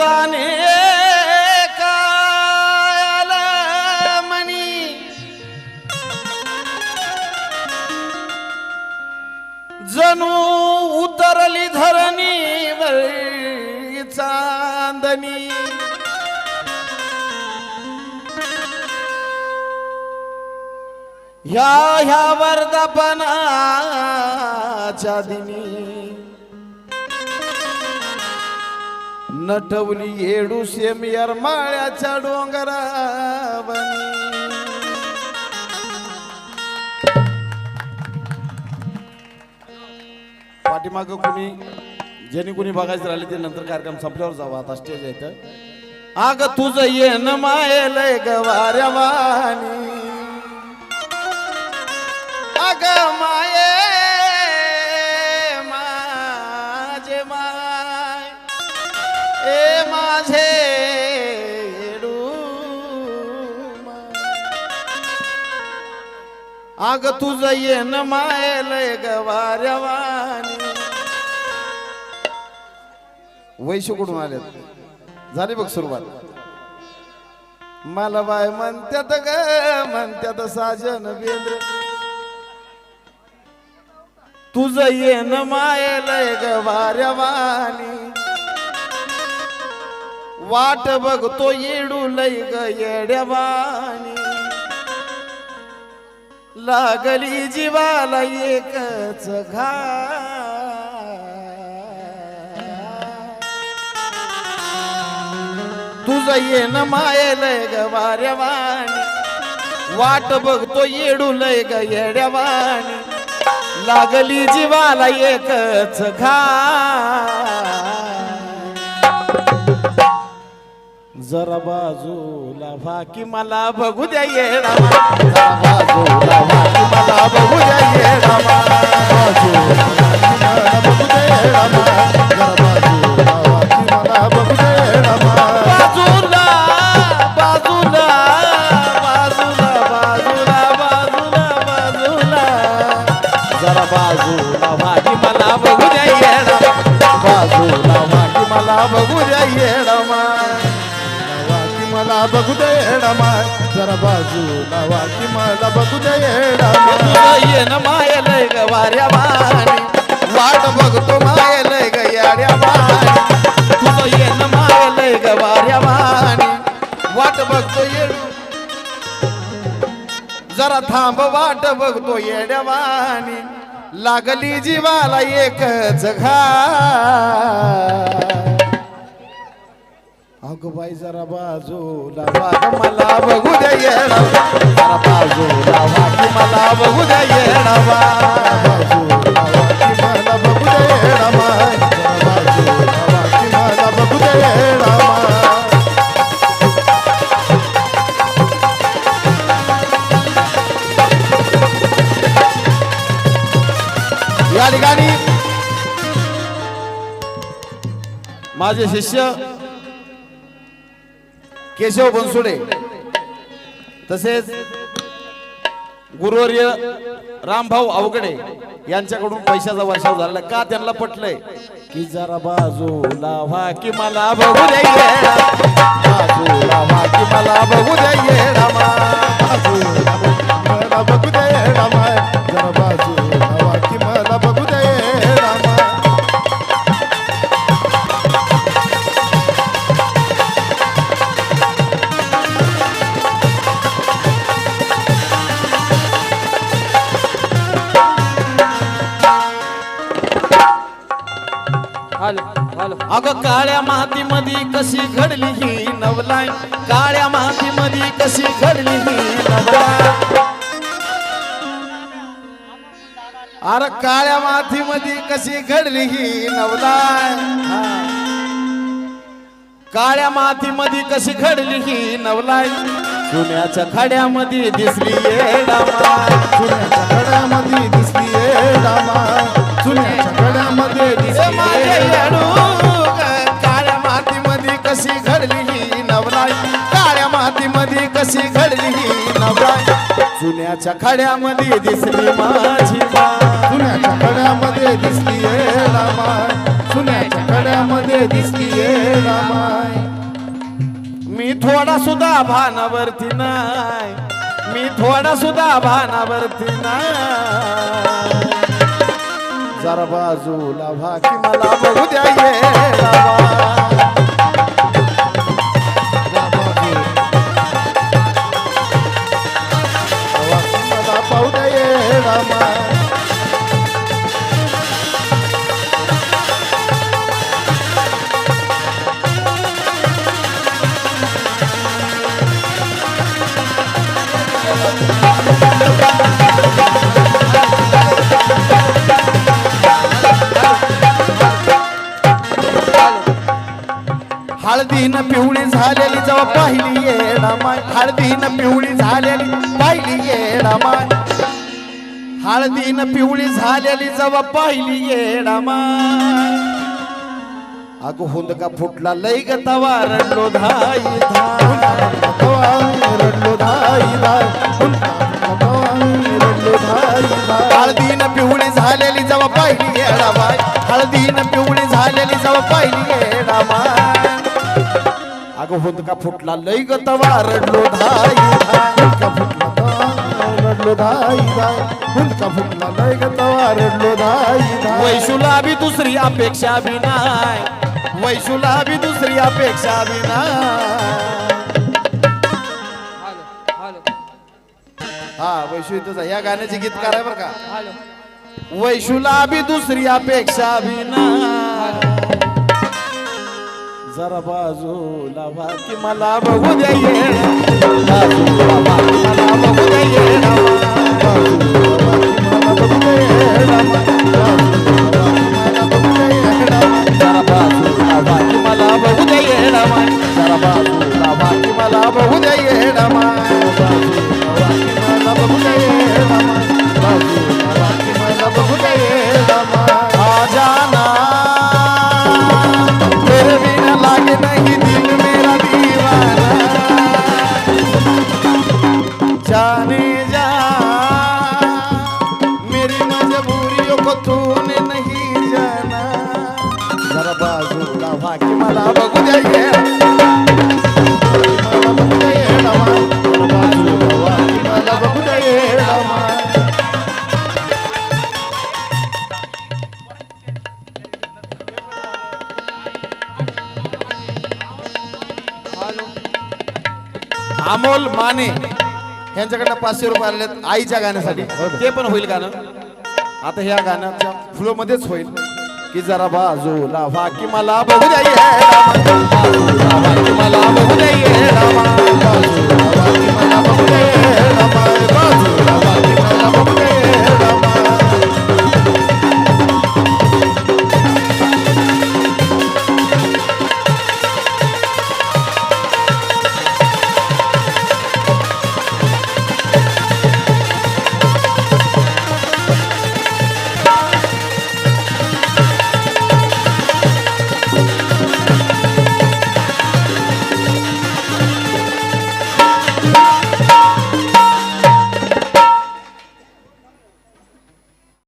जाणे काल मनी जणू उतरली धरणीवर चांदणी ह्या वर्धापनाच्या दिनी नटवली येडू शेमियर माळ्याच्या डोंगरावनी पाठीमाग कुणी ज्यांनी कुणी बघायचं राहिले ते नंतर कार्यक्रम संपल्यावर जावा आता स्टेज येतं आग तुझं येन मायलय गवाऱ्यावानी अग माये माझे माय ए माझे अग तुझं येन मायलय गवाऱ्यावानी वैश्य कुठून आले झाली बघ सुरुवात मला बाय म्हणत्यात ग म्हणत्यात साजन बेंद्र तुझं येन मायलय गवाऱ्यावानी वाट बघतो येडू लय ग येड्यावानी लागली जीवाला एकच तुझं येन मायलय गवाऱ्यावानी वाट बघतो येडू लय ग येड्यावानी लागली जीवाला एकच जरा बाजूला भाकी मला बघू द्या येडा जरा बाजूला भाकी मला बघू द्या येडा बाजूला बघू द्या येडा जरा बाजूला भाकी मला बघू द्या येडा बाजूला बाजूला बाजूला बाजूला बाजूला बाजूला जरा बाजूला भाकी मला बघू द्या येडा बाजूला भाकी मला बघू द्या येडा मला बघू दे माय जरा बाजूला वाकी मला बघू दे येन मायलय ग वाऱ्यावानी वाट बघतो मायलय ग याड्यावानी तुझं येन मायलय ग वाऱ्यावानी वाट बघतो येडू जरा थांब वाट बघतो येड्यावानी लागली जीवाला एकच अगो बाई जरा बाजूला वाग मला बघू द्या येडा जरा बाजूला वागी मला बघू द्या येडा बाजूला वागी मला बघू द्या येडा बाजूला वागी मला बघू द्या येडा या ठिकाणी माझे शिष्य केशव बनसोडे तसेच गुरुवर्य रामभाऊ अवघडे यांच्याकडून पैशाचा वर्षाव झाला का त्यांना पटलंय की जरा बाजूला वाकी मला बघू द्या येडा बाजूला वाकी मला बघू द्या येडा बाजूला मला बघू द्या येडा जरा बाजूला वाकी मला बघू द्या येडा अगं काळ्या मातीमध्ये कशी घडली ही नवलाई काळ्या मातीमध्ये कशी घडली ही नवलाई अरे काळ्या मातीमध्ये कशी घडली ही नवलाई काळ्या मातीमध्ये कशी घडली ही नवलाई सोन्याच्या खड्यामध्ये दिसली येडा सोन्याच्या खड्यामध्ये दिसली येडा सोन्याच्या खड्यामध्ये दिसली काळ्या मातीमध्ये कशी घडली ही नवलाई काळ्या मातीमध्ये कशी घडली ही नवलाई सोन्याच्या खड्यामध्ये दिसली माझी सोन्याच्या खड्यामध्ये दिसली येडा सोन्याच्या खड्यामध्ये दिसली येडा थोडा सुद्धा भानावरती नाही, मी थोडा सुद्धा भानावरती नाही. जरा बाजूला व्हा की मला बघू द्या येडावा. मला पाहू द्या येडावा. हळदीनं पिवळी झालेली जेव्हा पाहिली येडामाय, हळदीनं पिवळी झालेली पाहिली येडामाय, हळदीनं पिवळी झालेली जेव्हा पाहिली येडामाय. अगो हुंदका फुटला लय ग तवा रडलो धाई धाय, रडलो धाई धाय, रडलो धाई धाय. हळदीनं पिवळी झालेली जेव्हा पाहिली येडामाय, हळदीनं पिवळी झालेली जेव्हा पाहिली येडामाय. अगं हुंदका फुटला लय ग तवा रडलो धाई धाय, हुंदका फुटला रडलो धाई धाय, हुंदका फुटला लय ग तवा रडलो धाई धाय. वैशूला बी दुसरी अपेक्षा बी नाय, वैशूला बी दुसरी अपेक्षा बी नाय. हा वैशू इथं या गाण्याचे गीतकार आहे बरं का. वैशूला बी दुसरी अपेक्षा बी नाय. जरा बाजूला व्हा की मला बघू द्या येडावा. बाजूला व्हा की मला बघू द्या येडावा. जरा बाजूला व्हा की मला बघू द्या येडावा. जरा बाजूला व्हा की मला बघू द्या येडावा. बाजूला व्हा की मला बघू द्या येडावा. बाजूला व्हा की मला बघू द्या येडावा. आ जाना तेरे बिना लागे नहीं दिल मेरा दीवाना. जाने जा मेरी मजबूरियों को तूने नहीं जाना. जरा बाजूला व्हा की मला बघू द्या येडावा. मला बघू द्या येडावा. बाजूला व्हा की मला बघू द्या येडावा. अमोल माने यांच्याकडनं 500 रुपये आलेत आईच्या गाण्यासाठी. ते पण होईल गाणं आता ह्या गाण्याच्या फ्लो मध्येच होईल की जरा बाजूला व्हा की मला बघू द्या येडावा.